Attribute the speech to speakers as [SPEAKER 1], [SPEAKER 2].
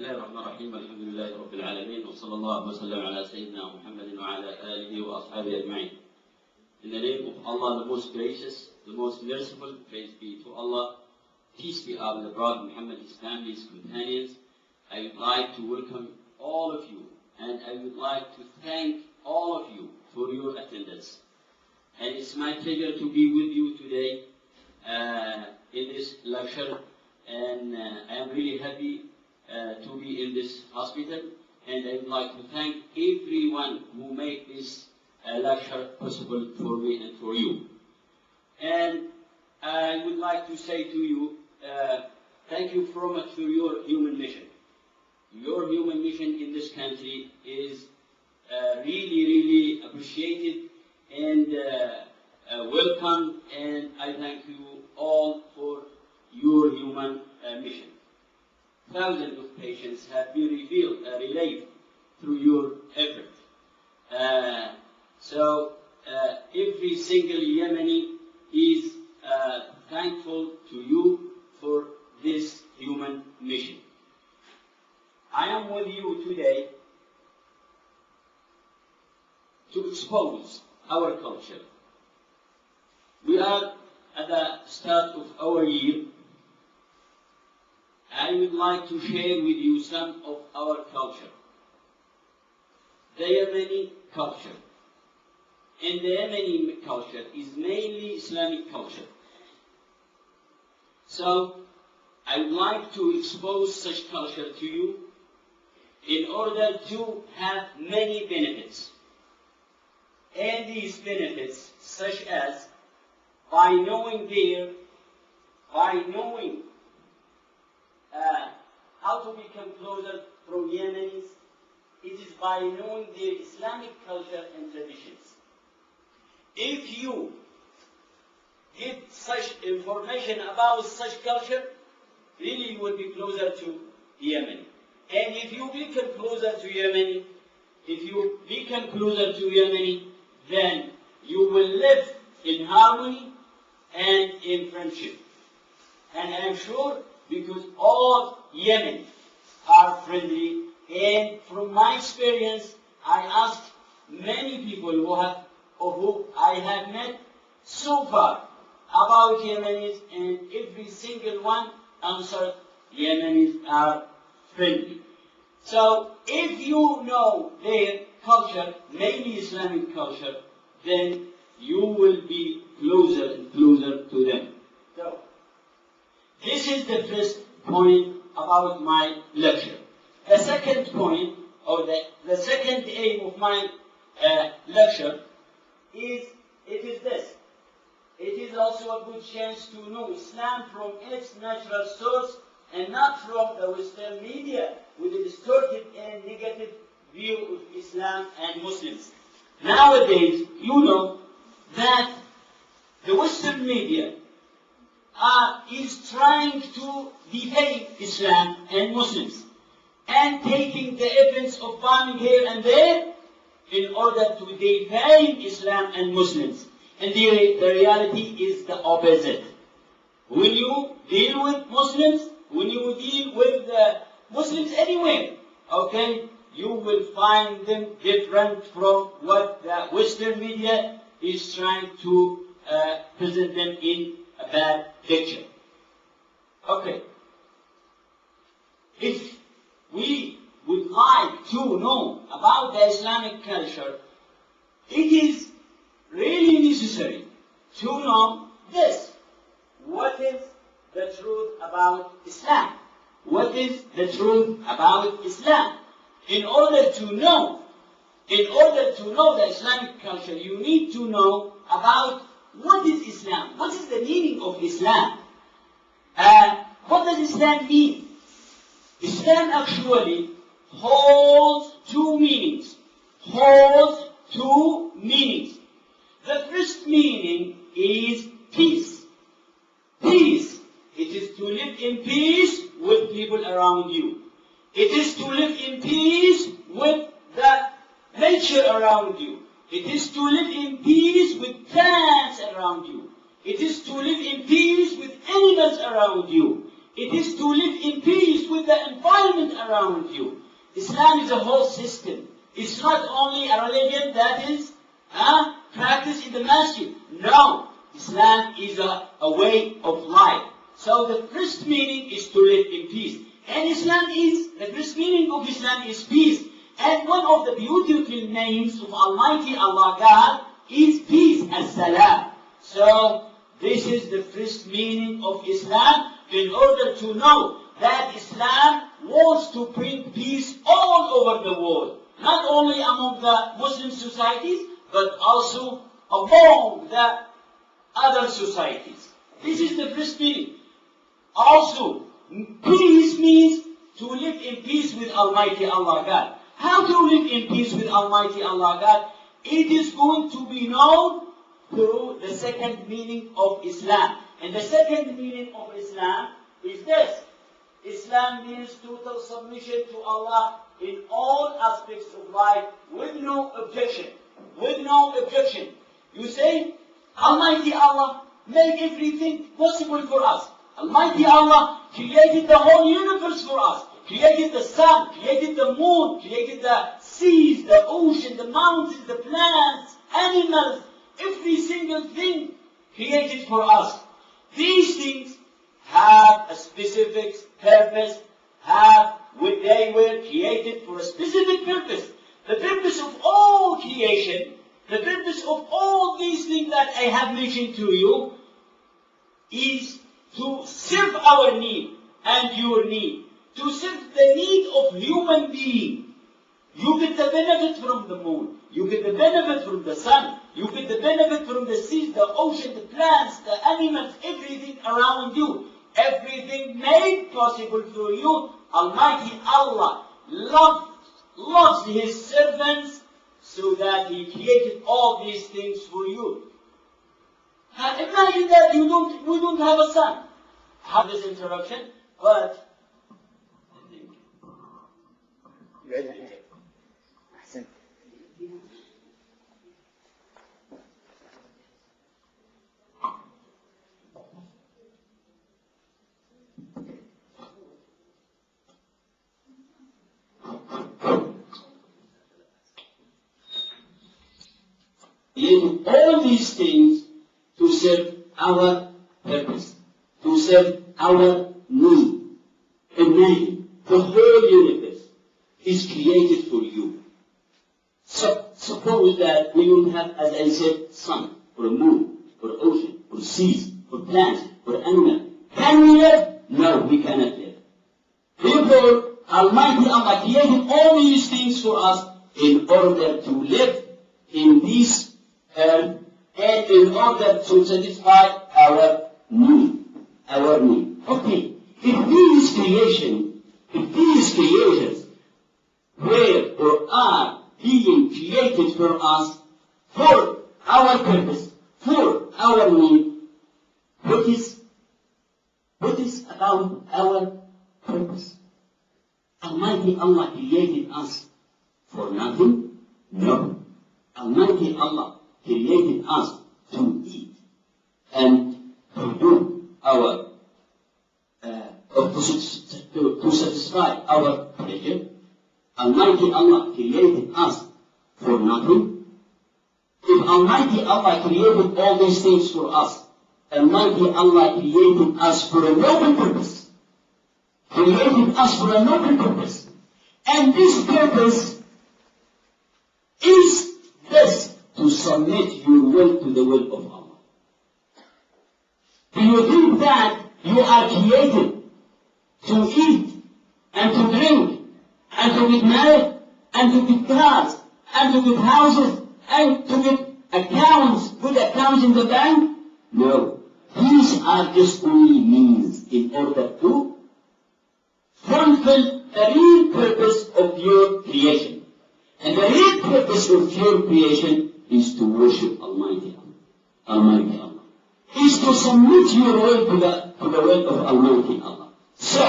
[SPEAKER 1] الله الرحمن الرحيم الحمد لله رب العالمين وصلى الله وسلم على سيدنا محمد وعلى آله وأصحابه أجمعين. In the name of Allah, the most gracious, the most merciful, praise be to Allah, peace be upon the Prophet Muhammad, his family, his companions. I would like to welcome all of you, and I would like to thank all of you for your attendance. And it's my pleasure to be with you today in this lecture, and I am really happy to be in this hospital, and I would like to thank everyone who made this lecture possible for me and for you. And I would like to say to you, thank you very much for your human mission. Your human mission in this country is really, really appreciated and welcome, and I thank you all for your human mission. Thousands of patients have been relieved through your effort. So every single Yemeni is thankful to you for this human mission. I am with you today to expose our culture. We are at the start of our year. I would like to share with you some of our culture. The Yemeni culture. And the Yemeni culture is mainly Islamic culture. So, I would like to expose such culture to you in order to have many benefits. And these benefits, such as by knowing how to become closer from Yemenis, it is by knowing their Islamic culture and traditions. If you get such information about such culture, really you will be closer to Yemen. And if you become closer to Yemen, then you will live in harmony and in friendship. And I am sure, because all Yemen are friendly, and from my experience, I asked many people who I have met so far about Yemenis, and every single one answered Yemenis are friendly. So if you know their culture, mainly Islamic culture, then you will be closer and closer to them. So this is the first point about my lecture. The second point, or the second aim of my lecture is this. It is also a good chance to know Islam from its natural source and not from the Western media with a distorted and negative view of Islam and Muslims. Nowadays, you know that the Western media is trying to defame Islam and Muslims and taking the evidence of bombing here and there in order to defame Islam and Muslims. And the reality is the opposite. When you deal with Muslims, when you deal with Muslims anywhere, okay, you will find them different from what the Western media is trying to present them in a bad picture. Okay. If we would like to know about the Islamic culture, it is really necessary to know this. What is the truth about Islam? What is the truth about Islam? In order to know the Islamic culture, you need to know about what is Islam. What is the meaning of Islam? What does Islam mean? Islam actually holds two meanings. The first meaning is peace. Peace. It is to live in peace with people around you. It is to live in peace with the nature around you. It is to live in peace with plants around you. It is to live in peace with animals around you. It is to live in peace with the environment around you. Islam is a whole system. It's not only a religion that is practiced in the masjid. No, Islam is a way of life. So the first meaning is to live in peace. And the first meaning of Islam is peace. And one of the beautiful names of Almighty Allah God is peace, as-salam. So this is the first meaning of Islam, in order to know that Islam wants to bring peace all over the world. Not only among the Muslim societies, but also among the other societies. This is the first meaning. Also, peace means to live in peace with Almighty Allah God. How to live in peace with Almighty Allah God? It is going to be known through the second meaning of Islam. And the second meaning of Islam is this. Islam means total submission to Allah in all aspects of life with no objection. With no objection. You say, Almighty Allah made everything possible for us. Almighty Allah created the whole universe for us. Created the sun, created the moon, created the seas, the ocean, the mountains, the plants, animals, every single thing created for us. These things have a specific purpose, they were created for a specific purpose. The purpose of all creation, the purpose of all these things that I have mentioned to you, is to serve our need and your need. To serve the need of human being. You get the benefit from the moon. You get the benefit from the sun. You get the benefit from the seas, the ocean, the plants, the animals, everything around you. Everything made possible through you. Almighty Allah loves His servants, so that He created all these things for you. Imagine that we don't have a sun. I have this interruption, but
[SPEAKER 2] أحسنت.
[SPEAKER 1] in all these things to serve our purpose, to serve our need. Imagine the whole universe is created for you. So, suppose that we will have, as I said, sun, or a moon, or ocean, or seas, or plants, or animal. Can we live? No, we cannot live. Therefore, Almighty Allah created all these things for us in order to live in this earth and in order to satisfy our need. Our need. Okay, if these creations were or are being created for us, for our purpose, for our need, what is about our purpose? Almighty Allah created us for nothing? No. Almighty Allah created us to eat and to do our to satisfy our pleasure. Almighty Allah created us for nothing. If Almighty Allah created all these things for us, Almighty Allah created us for a noble purpose. Created us for a noble purpose. And this purpose is this: to submit your will to the will of Allah. Do you think that you are created to eat and to drink and to get married and to get cars and to get houses and to get accounts, good accounts in the bank? No. These are just only means in order to fulfill the real purpose of your creation. And the real purpose of your creation is to worship Almighty Allah. Almighty Allah. Is to submit your will to the will of Almighty Allah. So,